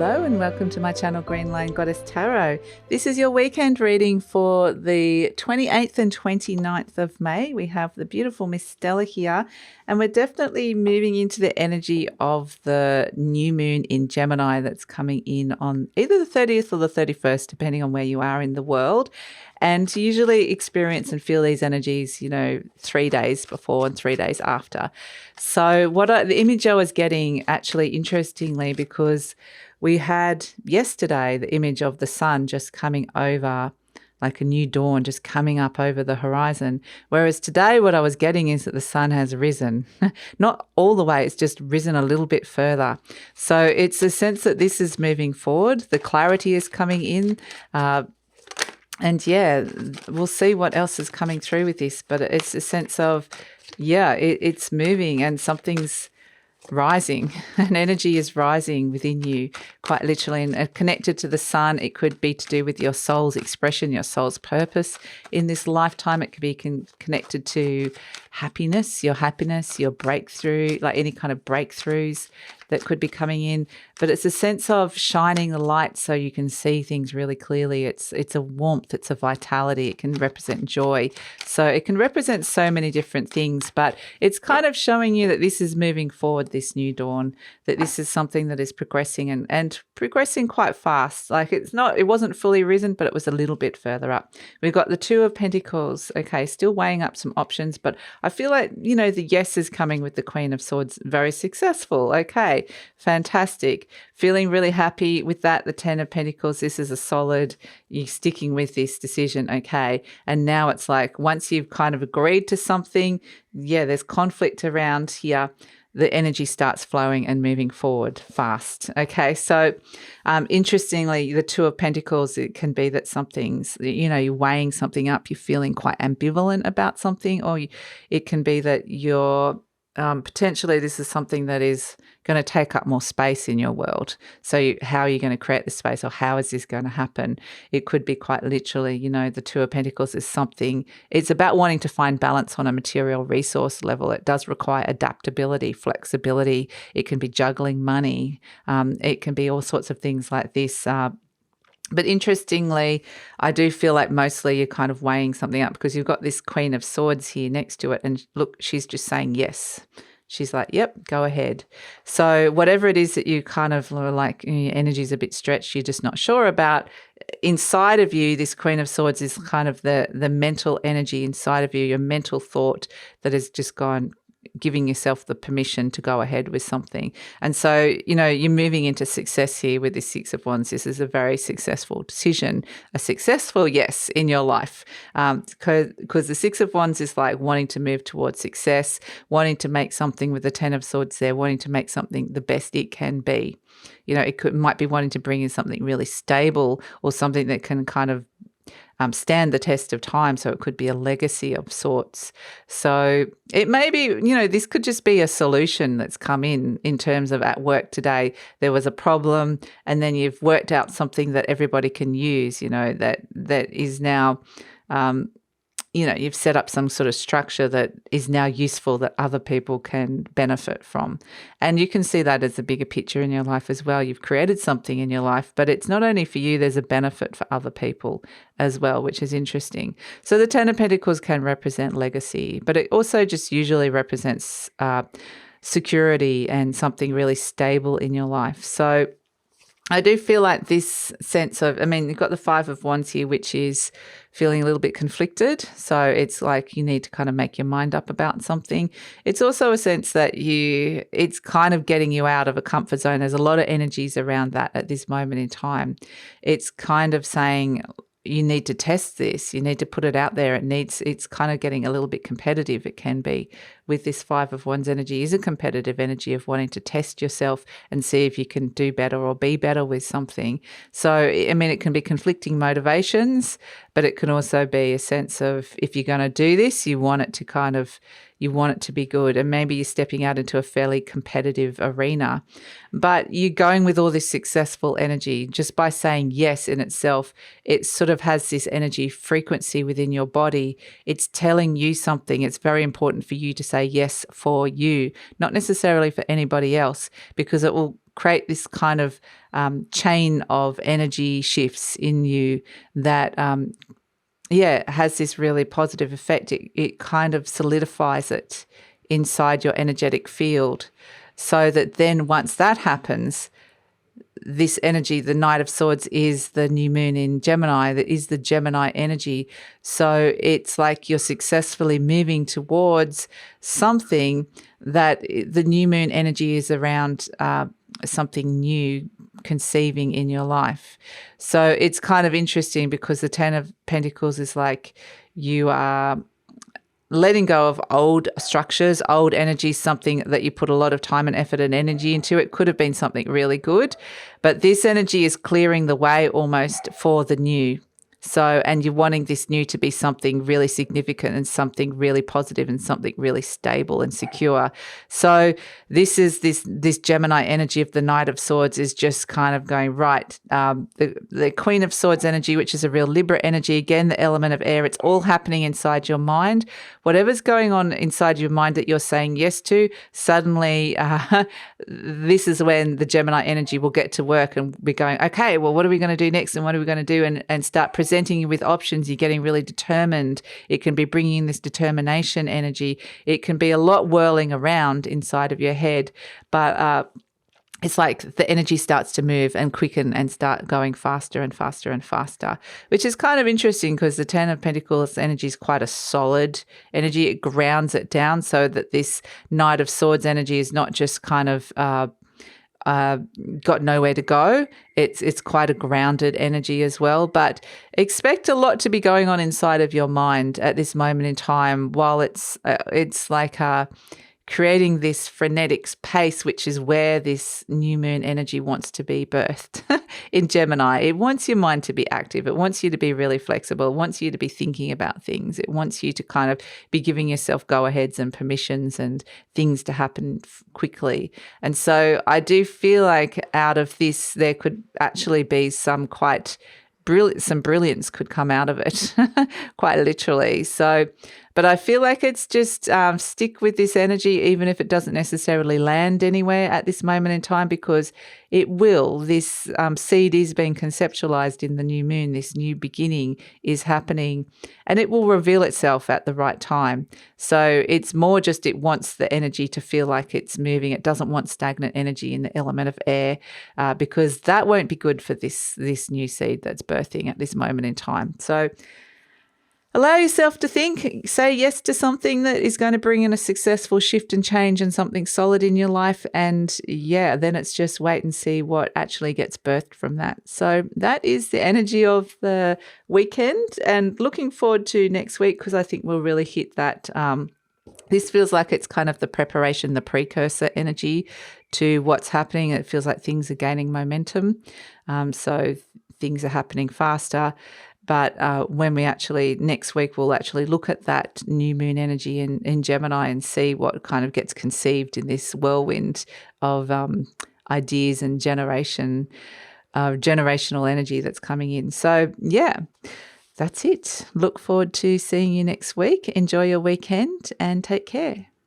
Hello and welcome to my channel GreenLion Goddess Tarot. This is your weekend reading for the 28th and 29th of May. We have the beautiful Miss Stella here, and we're definitely moving into the energy of the new moon in Gemini that's coming in on either the 30th or the 31st, depending on where you are in the world. And usually experience and feel these energies, 3 days before and 3 days after. So the image I was getting, actually, interestingly, because we had yesterday the image of the sun just coming over, like a new dawn just coming up over the horizon. Whereas today what I was getting is that the sun has risen. Not all the way, it's just risen a little bit further. So it's a sense that this is moving forward. The clarity is coming in. And yeah, we'll see what else is coming through with this. But it's a sense of, it's moving and something's rising. An energy is rising within you, quite literally, and connected to the sun. It could be to do with your soul's expression, your soul's purpose in this lifetime. It could be connected to happiness, your breakthrough, like any kind of breakthroughs that could be coming in. But it's a sense of shining the light so you can see things really clearly. It's a warmth, it's a vitality. It can represent joy. So it can represent so many different things, but it's kind of showing you that this is moving forward, this new dawn, that this is something that is progressing and progressing quite fast. Like it wasn't fully risen, but it was a little bit further up. We've got the Two of Pentacles. Okay, still weighing up some options, but I feel like, the yes is coming with the Queen of Swords. Very successful. Okay, fantastic. Feeling really happy with that. The Ten of Pentacles, this is a solid, you're sticking with this decision. Okay. And now it's like, once you've kind of agreed to something, there's conflict around here. The energy starts flowing and moving forward fast. Okay, so interestingly, the Two of Pentacles, it can be that something's, you're weighing something up, you're feeling quite ambivalent about something, or it can be that you're potentially this is something that is going to take up more space in your world. So how are you going to create the space, or how is this going to happen? It could be quite literally, the Two of Pentacles is something, it's about wanting to find balance on a material resource level. It does require adaptability, flexibility. It can be juggling money. It can be all sorts of things like this. But interestingly, I do feel like mostly you're kind of weighing something up, because you've got this Queen of Swords here next to it. And look, she's just saying yes. She's like, yep, go ahead. So whatever it is that you kind of like, your energy's a bit stretched, you're just not sure about, inside of you, this Queen of Swords is kind of the mental energy inside of you, your mental thought that has just gone, giving yourself the permission to go ahead with something. And so, you're moving into success here with this Six of Wands. This is a very successful decision, a successful yes in your life. Because the Six of Wands is like wanting to move towards success, wanting to make something with the Ten of Swords there, wanting to make something the best it can be. It might be wanting to bring in something really stable, or something that can kind of stand the test of time. So it could be a legacy of sorts. So it may be, this could just be a solution that's come in terms of at work today, there was a problem, and then you've worked out something that everybody can use, that is now, you've set up some sort of structure that is now useful, that other people can benefit from. And you can see that as a bigger picture in your life as well. You've created something in your life, but it's not only for you, there's a benefit for other people as well, which is interesting. So the Ten of Pentacles can represent legacy, but it also just usually represents security and something really stable in your life. So I do feel like this sense of, you've got the Five of Wands here, which is feeling a little bit conflicted. So it's like you need to kind of make your mind up about something. It's also a sense that it's kind of getting you out of a comfort zone. There's a lot of energies around that at this moment in time. It's kind of saying, you need to test this. You need to put it out there. It's kind of getting a little bit competitive. It can be with this Five of Wands energy is a competitive energy of wanting to test yourself and see if you can do better or be better with something. So, it can be conflicting motivations, but it can also be a sense of, if you're going to do this, you want it to be good. And maybe you're stepping out into a fairly competitive arena, but you're going with all this successful energy just by saying yes in itself. It sort of has this energy frequency within your body. It's telling you something. It's very important for you to say yes for you, not necessarily for anybody else, because it will create this kind of chain of energy shifts in you that has this really positive effect. It kind of solidifies it inside your energetic field, so that then once that happens, this energy, the Knight of Swords, is the new moon in Gemini, that is the Gemini energy. So it's like you're successfully moving towards something that the new moon energy is around, something new conceiving in your life. So it's kind of interesting because the Ten of Pentacles is like you are letting go of old structures, old energy, something that you put a lot of time and effort and energy into. It could have been something really good, but this energy is clearing the way almost for the new. So, and you're wanting this new to be something really significant and something really positive and something really stable and secure. So this is this Gemini energy of the Knight of Swords is just kind of going, right, the Queen of Swords energy, which is a real Libra energy, again, the element of air, it's all happening inside your mind. Whatever's going on inside your mind that you're saying yes to, suddenly this is when the Gemini energy will get to work and be going, okay, well, what are we going to do next and what are we going to do, and start presenting you with options. You're getting really determined. It can be bringing in this determination energy. It can be a lot whirling around inside of your head, but it's like the energy starts to move and quicken and start going faster and faster and faster, which is kind of interesting because the Ten of Pentacles energy is quite a solid energy. It grounds it down so that this Knight of Swords energy is not just kind of got nowhere to go. It's quite a grounded energy as well, but expect a lot to be going on inside of your mind at this moment in time, while it's like creating this frenetic pace, which is where this new moon energy wants to be birthed in Gemini. It wants your mind to be active. It wants you to be really flexible. It wants you to be thinking about things. It wants you to kind of be giving yourself go-aheads and permissions and things to happen quickly. And so I do feel like out of this, there could actually be some brilliance could come out of it, quite literally. So, but I feel like it's just stick with this energy, even if it doesn't necessarily land anywhere at this moment in time, because it will. This seed is being conceptualized in the new moon. This new beginning is happening and it will reveal itself at the right time. So it's more just it wants the energy to feel like it's moving. It doesn't want stagnant energy in the element of air because that won't be good for this new seed that's birthing at this moment in time. So allow yourself to think, say yes to something that is going to bring in a successful shift and change and something solid in your life. And then it's just wait and see what actually gets birthed from that. So that is the energy of the weekend, and looking forward to next week because I think we'll really hit that. This feels like it's kind of the preparation, the precursor energy to what's happening. It feels like things are gaining momentum. So things are happening faster. But when we next week, we'll actually look at that new moon energy in Gemini and see what kind of gets conceived in this whirlwind of ideas and generational energy that's coming in. So, that's it. Look forward to seeing you next week. Enjoy your weekend and take care.